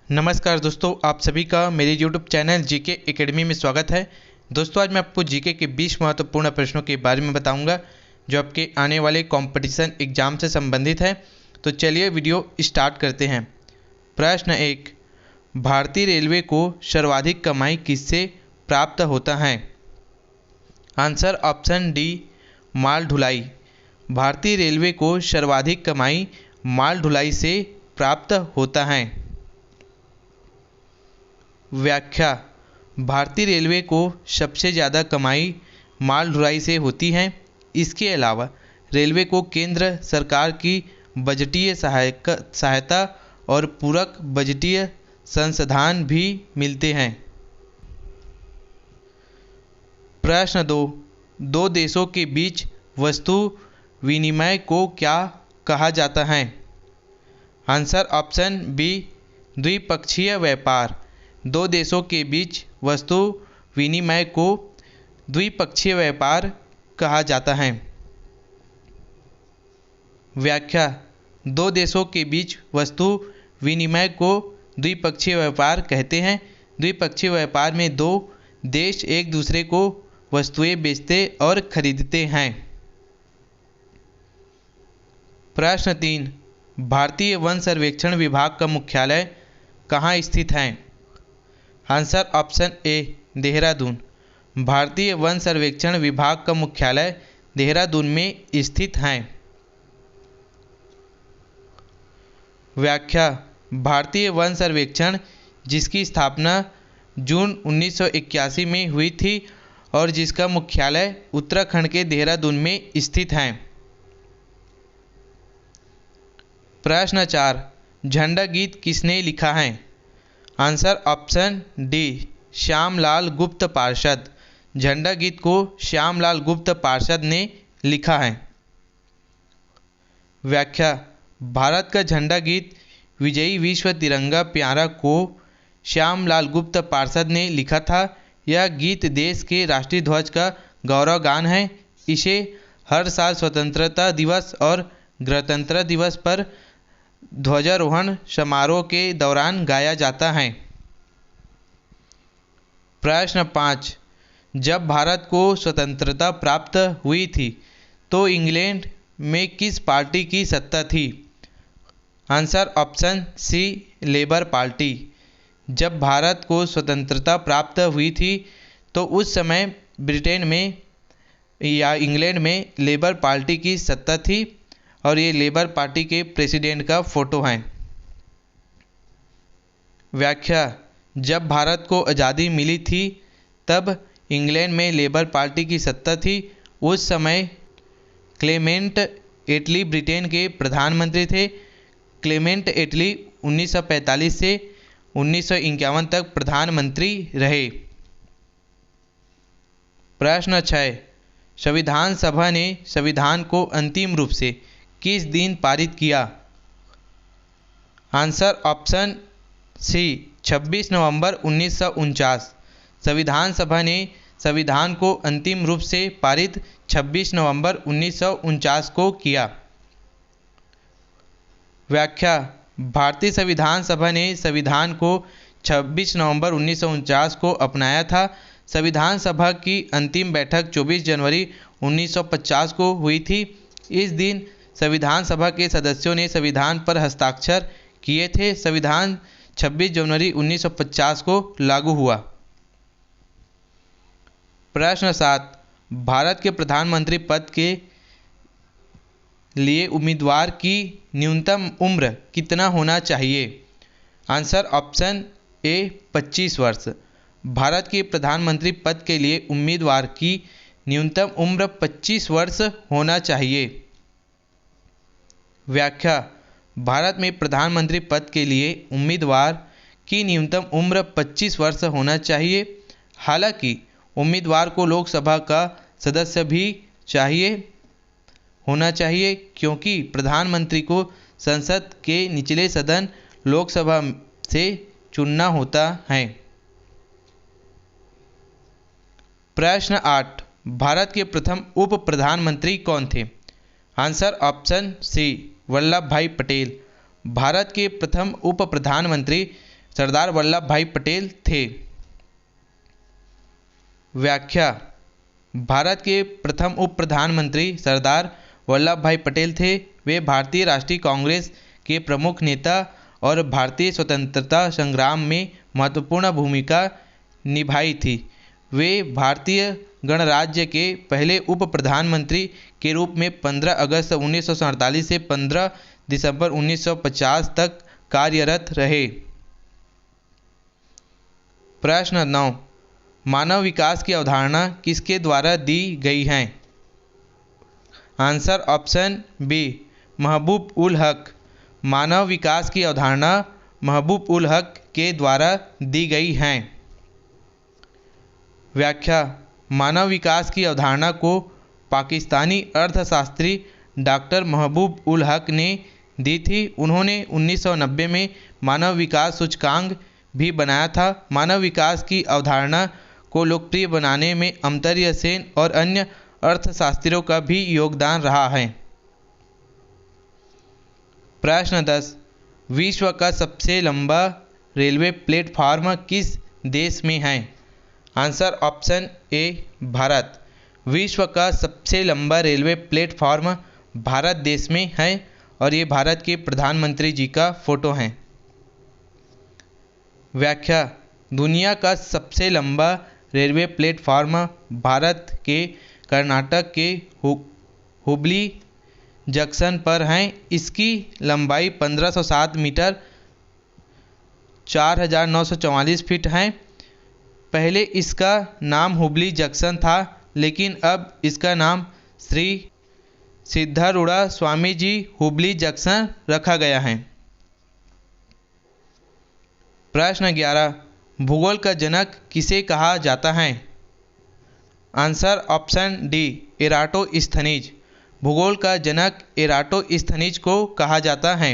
नमस्कार दोस्तों, आप सभी का मेरे YouTube चैनल जीके एकेडमी में स्वागत है। दोस्तों, आज मैं आपको जीके के 20 महत्वपूर्ण प्रश्नों के बारे में बताऊंगा जो आपके आने वाले कंपटीशन एग्जाम से संबंधित है। तो चलिए वीडियो स्टार्ट करते हैं। प्रश्न 1, भारतीय रेलवे को सर्वाधिक कमाई किससे प्राप्त होता है? आंसर ऑप्शन डी, माल ढुलाई। भारतीय रेलवे को सर्वाधिक कमाई माल ढुलाई से प्राप्त होता है। व्याख्या: भारतीय रेलवे को सबसे ज़्यादा कमाई माल ढुलाई से होती है। इसके अलावा रेलवे को केंद्र सरकार की बजटीय सहायता और पूरक बजटीय संसाधन भी मिलते हैं। प्रश्न 2, दो देशों के बीच वस्तु विनिमय को क्या कहा जाता है? आंसर ऑप्शन बी, द्विपक्षीय व्यापार। दो देशों के बीच वस्तु विनिमय को द्विपक्षीय व्यापार कहा जाता है। व्याख्या: दो देशों के बीच वस्तु विनिमय को द्विपक्षीय व्यापार कहते हैं। द्विपक्षीय व्यापार में दो देश एक दूसरे को वस्तुएं बेचते और खरीदते हैं। प्रश्न 3, भारतीय वन सर्वेक्षण विभाग का मुख्यालय कहाँ स्थित है? आंसर ऑप्शन ए, देहरादून। भारतीय वन सर्वेक्षण विभाग का मुख्यालय देहरादून में स्थित है। व्याख्या: भारतीय वन सर्वेक्षण, जिसकी स्थापना जून 1981 में हुई थी और जिसका मुख्यालय उत्तराखंड के देहरादून में स्थित है। प्रश्न 4, झंडा गीत किसने लिखा है? आंसर ऑप्शन डी, श्यामलाल गुप्त पार्षद। झंडा गीत को श्यामलाल गुप्त पार्षद ने लिखा है। व्याख्या: भारत का झंडा गीत विजयी विश्व तिरंगा प्यारा को श्यामलाल गुप्त पार्षद ने लिखा था। यह गीत देश के राष्ट्रीय ध्वज का गौरवगान है। इसे हर साल स्वतंत्रता दिवस और गणतंत्र दिवस पर ध्वजारोहण समारोह के दौरान गाया जाता है। प्रश्न 5, जब भारत को स्वतंत्रता प्राप्त हुई थी तो इंग्लैंड में किस पार्टी की सत्ता थी? Answer option C, Labour party. जब भारत को स्वतंत्रता प्राप्त हुई थी तो उस समय ब्रिटेन में या इंग्लैंड में लेबर पार्टी की सत्ता थी और ये लेबर पार्टी के प्रेसिडेंट का फोटो है। व्याख्या: जब भारत को आज़ादी मिली थी तब इंग्लैंड में लेबर पार्टी की सत्ता थी। उस समय क्लेमेंट एटली ब्रिटेन के प्रधानमंत्री थे। क्लेमेंट एटली 1945 से 1951 तक प्रधानमंत्री रहे। प्रश्न 6, संविधान सभा ने संविधान को अंतिम रूप से किस दिन पारित किया? आंसर ऑप्शन सी, 26 नवंबर 1949। संविधान सभा ने संविधान को अंतिम रूप से पारित 26 नवंबर 1949 को किया। व्याख्या: भारतीय संविधान सभा ने संविधान को 26 नवंबर 1949 को अपनाया था। संविधान सभा की अंतिम बैठक 24 जनवरी 1950 को हुई थी। इस दिन संविधान सभा के सदस्यों ने संविधान पर हस्ताक्षर किए थे। संविधान 26 जनवरी 1950 को लागू हुआ। प्रश्न 7, भारत के प्रधानमंत्री पद के लिए उम्मीदवार की न्यूनतम उम्र कितना होना चाहिए? आंसर ऑप्शन ए, 25 वर्ष। भारत के प्रधानमंत्री पद के लिए उम्मीदवार की न्यूनतम उम्र 25 वर्ष होना चाहिए। व्याख्या: भारत में प्रधानमंत्री पद के लिए उम्मीदवार की न्यूनतम उम्र 25 वर्ष होना चाहिए। हालांकि उम्मीदवार को लोकसभा का सदस्य भी होना चाहिए क्योंकि प्रधानमंत्री को संसद के निचले सदन लोकसभा से चुनना होता है। प्रश्न 8, भारत के प्रथम उप प्रधानमंत्री कौन थे? आंसर ऑप्शन सी, वल्लभ भाई पटेल। भारत के प्रथम उप प्रधानमंत्री सरदार वल्लभ भाई पटेल थे। व्याख्या: भारत के प्रथम उप प्रधानमंत्री सरदार वल्लभ भाई पटेल थे। वे भारतीय राष्ट्रीय कांग्रेस के प्रमुख नेता और भारतीय स्वतंत्रता संग्राम में महत्वपूर्ण भूमिका निभाई थी। वे भारतीय गणराज्य के पहले उप प्रधानमंत्री के रूप में 15 अगस्त 1947 से 15 दिसंबर 1950 तक कार्यरत रहे। प्रश्न 9, मानव विकास की अवधारणा किसके द्वारा दी गई है? आंसर ऑप्शन बी, महबूब उल हक। मानव विकास की अवधारणा महबूब उल हक के द्वारा दी गई है। व्याख्या: मानव विकास की अवधारणा को पाकिस्तानी अर्थशास्त्री डॉक्टर महबूब उल हक ने दी थी। उन्होंने 1990 में मानव विकास सूचकांक भी बनाया था। मानव विकास की अवधारणा को लोकप्रिय बनाने में अमर्त्य सेन और अन्य अर्थशास्त्रियों का भी योगदान रहा है। प्रश्न 10, विश्व का सबसे लंबा रेलवे प्लेटफार्म किस देश में है? आंसर ऑप्शन ए, भारत। विश्व का सबसे लंबा रेलवे प्लेटफार्म भारत देश में है और ये भारत के प्रधानमंत्री जी का फोटो है। व्याख्या: दुनिया का सबसे लंबा रेलवे प्लेटफार्म भारत के कर्नाटक के हुबली जंक्शन पर है। इसकी लंबाई 1507 मीटर 4944 फीट है। पहले इसका नाम हुबली जंक्शन था, लेकिन अब इसका नाम श्री सिद्धारूढ़ा स्वामी जी हुबली जंक्शन रखा गया है। प्रश्न 11, भूगोल का जनक किसे कहा जाता है? Answer option D, Eratosthenes. भूगोल का जनक एराटोस्थनीज को कहा जाता है।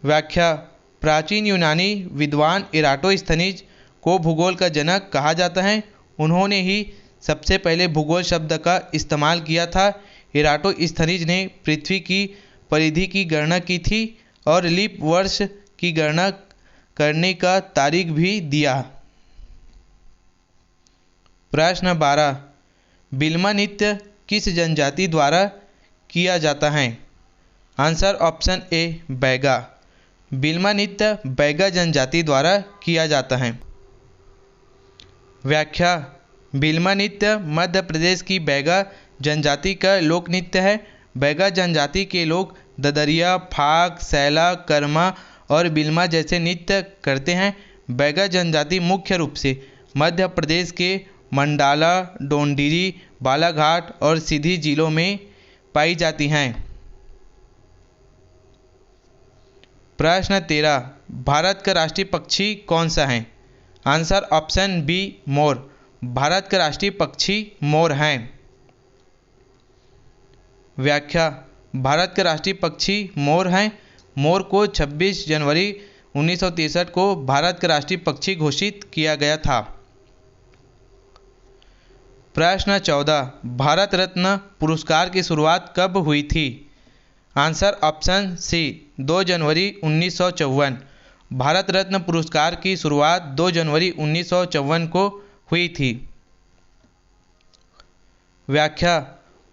व्याख्या: प्राचीन यूनानी विद्वान एराटोस्थनीज को भूगोल का जनक कहा जाता है। उन्होंने ही सबसे पहले भूगोल शब्द का इस्तेमाल किया था। एराटोस्थनीज ने पृथ्वी की परिधि की गणना की थी और लीप वर्ष की गणना करने का तारीख भी दिया। प्रश्न 12, बिल्मा नृत्य किस जनजाति द्वारा किया जाता है? Answer option A, Baiga. Bilma नृत्य बैगा जनजाति द्वारा किया जाता है। व्याख्या: बिल्मा नृत्य मध्य प्रदेश की बैगा जनजाति का लोक नृत्य है। बैगा जनजाति के लोग ददरिया, फाग, सैला, कर्मा और बिल्मा जैसे नृत्य करते हैं। बैगा जनजाति मुख्य रूप से मध्य प्रदेश के मंडाला, डोंडिरी, बालाघाट और सीधी जिलों में पाई जाती हैं। प्रश्न 13, भारत का राष्ट्रीय पक्षी कौन सा है? आंसर ऑप्शन बी, मोर। भारत का राष्ट्रीय पक्षी मोर है। व्याख्या: भारत का राष्ट्रीय पक्षी मोर है। मोर को 26 जनवरी 1963 को भारत का राष्ट्रीय पक्षी घोषित किया गया था। प्रश्न 14, भारत रत्न पुरस्कार की शुरुआत कब हुई थी? आंसर ऑप्शन सी, 2 जनवरी 1954। भारत रत्न पुरस्कार की शुरुआत 2 जनवरी 1954 को हुई थी। व्याख्या: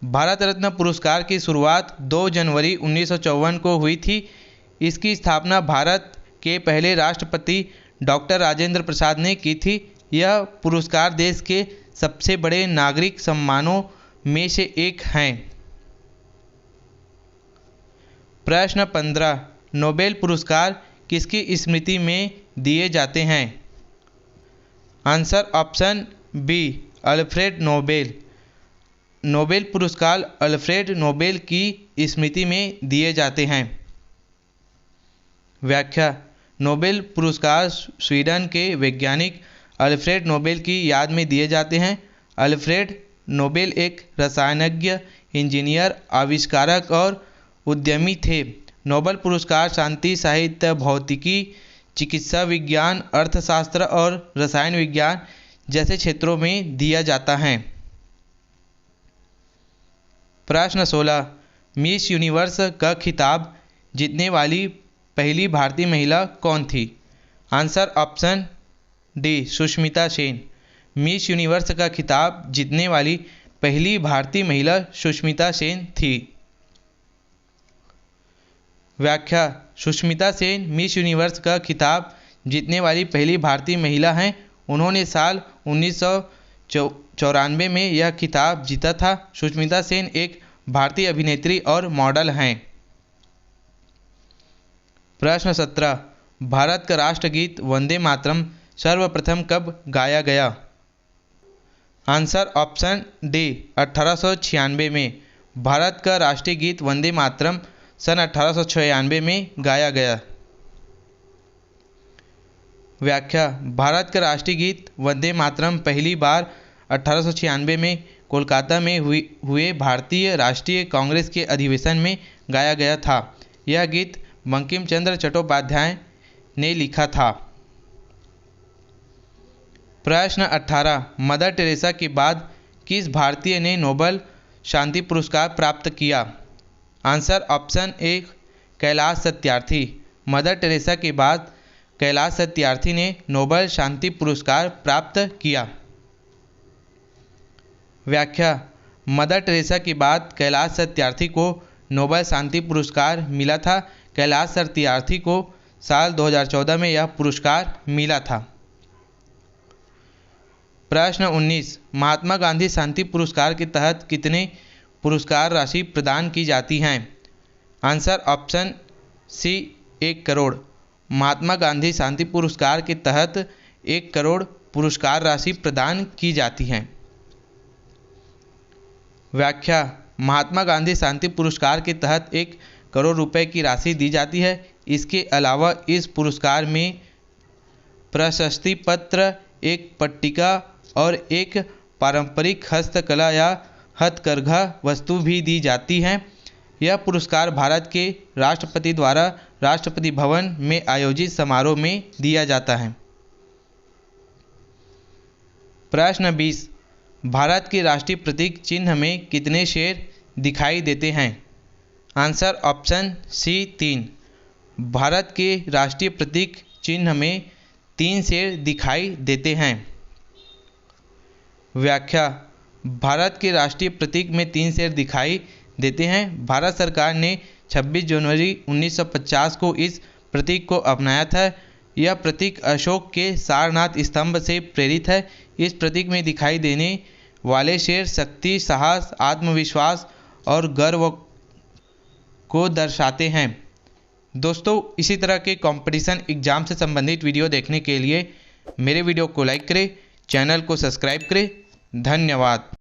भारत रत्न पुरस्कार की शुरुआत 2 जनवरी 1954 को हुई थी। इसकी स्थापना भारत के पहले राष्ट्रपति डॉक्टर राजेंद्र प्रसाद ने की थी। यह पुरस्कार देश के सबसे बड़े नागरिक सम्मानों में से एक है। प्रश्न 15, नोबेल पुरस्कार किसकी स्मृति में दिए जाते हैं? Answer option B, Alfred Nobel. Nobel पुरस्कार अल्फ्रेड नोबेल की स्मृति में दिए जाते हैं। व्याख्या: नोबेल पुरस्कार स्वीडन के वैज्ञानिक अल्फ्रेड नोबेल की याद में दिए जाते हैं। अल्फ्रेड नोबेल एक रसायनज्ञ, इंजीनियर, आविष्कारक और उद्यमी थे। नोबेल पुरस्कार शांति, साहित्य, भौतिकी, चिकित्सा विज्ञान, अर्थशास्त्र और रसायन विज्ञान जैसे क्षेत्रों में दिया जाता है। प्रश्न 16, मिस यूनिवर्स का खिताब जीतने वाली पहली भारतीय महिला कौन थी? Answer option D Sushmita Sen. Miss universe का खिताब जीतने वाली पहली भारतीय महिला सुष्मिता सेन थी। व्याख्या: सुष्मिता सेन मिस यूनिवर्स का खिताब जीतने वाली पहली भारतीय महिला हैं। उन्होंने साल 1994 में यह खिताब जीता था। सुष्मिता सेन एक भारतीय अभिनेत्री और मॉडल हैं। प्रश्न 17, भारत का राष्ट्रगीत वंदे मातरम सर्वप्रथम कब गाया गया? आंसर ऑप्शन डी 1896 में। भारत का राष्ट्रीय गीत वंदे मातरम सन 1896 में गाया गया। व्याख्या: भारत का राष्ट्रीय गीत वंदे मातरम पहली बार 1896 में कोलकाता में हुए भारतीय राष्ट्रीय कांग्रेस के अधिवेशन में गाया गया था। यह गीत बंकिम चंद्र चट्टोपाध्याय ने लिखा था। प्रश्न 18, मदर टेरेसा के बाद किस भारतीय ने नोबेल शांति पुरस्कार प्राप्त किया? आंसर ऑप्शन ए कैलाश सत्यार्थी। मदर टेरेसा के बाद कैलाश सत्यार्थी ने नोबेल शांति पुरस्कार प्राप्त किया। व्याख्या: मदर टेरेसा के बाद कैलाश सत्यार्थी को नोबेल शांति पुरस्कार मिला था। कैलाश सत्यार्थी को साल 2014 में यह पुरस्कार मिला था। प्रश्न 19, महात्मा गांधी शांति पुरस्कार के तहत कितने पुरस्कार राशि प्रदान की जाती हैं? Answer option C 1 crore. Mahatma Gandhi शांति पुरस्कार के तहत 1 करोड़ पुरस्कार राशि प्रदान की जाती हैं। व्याख्या: महात्मा गांधी शांति पुरस्कार के तहत 1 करोड़ रुपए की राशि दी जाती है। इसके अलावा इस पुरस्कार में प्रशस्ति पत्र, एक पट्टिका और एक पारंपरिक हस्तकला या हथकरघा वस्तु भी दी जाती है। यह पुरस्कार भारत के राष्ट्रपति द्वारा राष्ट्रपति भवन में आयोजित समारोह में दिया जाता है। प्रश्न 20, भारत के राष्ट्रीय प्रतीक चिन्ह में कितने शेर दिखाई देते हैं? आंसर ऑप्शन सी 3। भारत के राष्ट्रीय प्रतीक चिन्ह में 3 शेर दिखाई देते हैं। व्याख्या: भारत के राष्ट्रीय प्रतीक में 3 शेर दिखाई देते हैं। भारत सरकार ने 26 जनवरी 1950 को इस प्रतीक को अपनाया था। यह प्रतीक अशोक के सारनाथ स्तंभ से प्रेरित है। इस प्रतीक में दिखाई देने वाले शेर शक्ति, साहस, आत्मविश्वास और गर्व को दर्शाते हैं। दोस्तों, इसी तरह के कंपटीशन एग्जाम से संबंधित वीडियो देखने के लिए मेरे वीडियो को लाइक करें, चैनल को सब्सक्राइब करें। धन्यवाद।